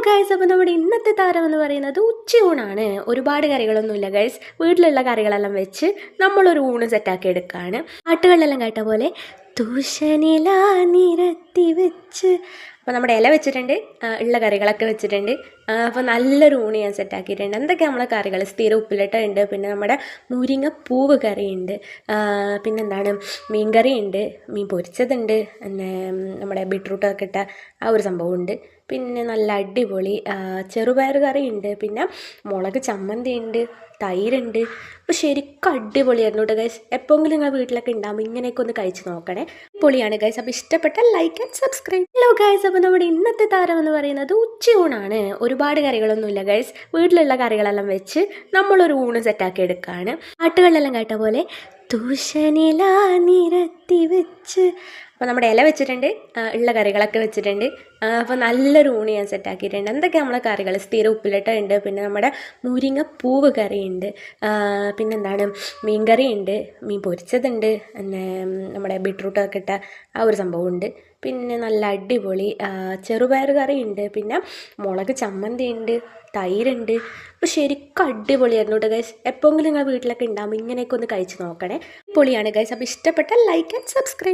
Guys, അപ്പോൾ നമ്മുടെ ഇന്നത്തെ താരം എന്ന് പറയുന്നത് ഉച്ചയൂണാണ്. ഒരുപാട് കറികളൊന്നുമില്ല ഗൈസ്, വീട്ടിലുള്ള കറികളെല്ലാം വെച്ച് നമ്മളൊരു ഊണ് സെറ്റാക്കി എടുക്കുകയാണ്. പാട്ടുകളിലെല്ലാം കേട്ട പോലെ തൂഷനില നിരത്തി വെച്ച്. അപ്പോൾ നമ്മുടെ ഇല വെച്ചിട്ടുണ്ട്, ഉള്ള കറികളൊക്കെ വെച്ചിട്ടുണ്ട്. അപ്പോൾ നല്ലൊരു ഊണ് ഞാൻ സെറ്റാക്കിയിട്ടുണ്ട്. എന്തൊക്കെ നമ്മളെ കറികൾ സ്ഥിരം ഉപ്പിലിട്ടുണ്ട്, പിന്നെ നമ്മുടെ മുരിങ്ങപ്പൂവ് കറിയുണ്ട്, പിന്നെന്താണ് മീൻ കറിയുണ്ട്, മീൻ പൊരിച്ചതുണ്ട്, പിന്നെ നമ്മുടെ ബീട്രൂട്ടൊക്കെ ഇട്ട ആ ഒരു സംഭവമുണ്ട്. പിന്നെ നല്ല അടിപൊളി ചെറുപയർ കറിയുണ്ട്, പിന്നെ മുളക് ചമ്മന്തി ഉണ്ട്, തൈരുണ്ട്. അപ്പോൾ ശരിക്കും അടിപൊളിയായിരുന്നു കേട്ടോ ഗൈസ്. എപ്പോഴെങ്കിലും നിങ്ങൾ വീട്ടിലൊക്കെ ഉണ്ടാകുമ്പോൾ ഇങ്ങനെയൊക്കെ ഒന്ന് കഴിച്ച് നോക്കണേ. പൊളിയാണ് ഗൈസ്. അപ്പോൾ ഇഷ്ടപ്പെട്ടാൽ like and subscribe. Hello guys, അപ്പോൾ നമ്മുടെ ഇന്നത്തെ താരം എന്ന് പറയുന്നത് ഉച്ചയൂണാണ്. ഒരുപാട് കറികളൊന്നുമില്ല ഗൈസ്, വീട്ടിലുള്ള കറികളെല്ലാം വെച്ച് നമ്മളൊരു ഊണ് സെറ്റാക്കി എടുക്കുകയാണ്. പാട്ടുകളിലെല്ലാം കേട്ട പോലെ തൂഷനില നിരത്തി വെച്ച്. അപ്പോൾ നമ്മുടെ ഇല വെച്ചിട്ടുണ്ട്, ഉള്ള കറികളൊക്കെ വെച്ചിട്ടുണ്ട്. അപ്പോൾ നല്ലൊരു ഊണ് ഞാൻ സെറ്റാക്കിയിട്ടുണ്ട്. എന്തൊക്കെ നമ്മളെ കറികൾ സ്ഥിരം ഉപ്പിലിട്ടുണ്ട്, പിന്നെ നമ്മുടെ മുരിങ്ങപ്പൂവ് കറിയുണ്ട്, പിന്നെന്താണ് മീൻ കറിയുണ്ട്, മീൻ പൊരിച്ചതുണ്ട്, പിന്നെ നമ്മുടെ ബീട്രൂട്ടൊക്കെ ഇട്ട ആ ഒരു സംഭവമുണ്ട്. പിന്നെ നല്ല അടിപൊളി ചെറുപയർ കറിയുണ്ട്, പിന്നെ മുളക് ചമ്മന്തി ഉണ്ട്, തൈരുണ്ട്. അപ്പോൾ ശരിക്കും അടിപൊളിയായിരുന്നു കേട്ടോ ഗൈസ്. എപ്പോഴെങ്കിലും നിങ്ങൾ വീട്ടിലൊക്കെ ഉണ്ടാകുമ്പോൾ ഇങ്ങനെയൊക്കെ ഒന്ന് കഴിച്ച് നോക്കണേ. പൊളിയാണ് ഗൈസ്. അപ്പോൾ ഇഷ്ടപ്പെട്ടാൽ ലൈക്ക് ആൻഡ് സബ്സ്ക്രൈബ്.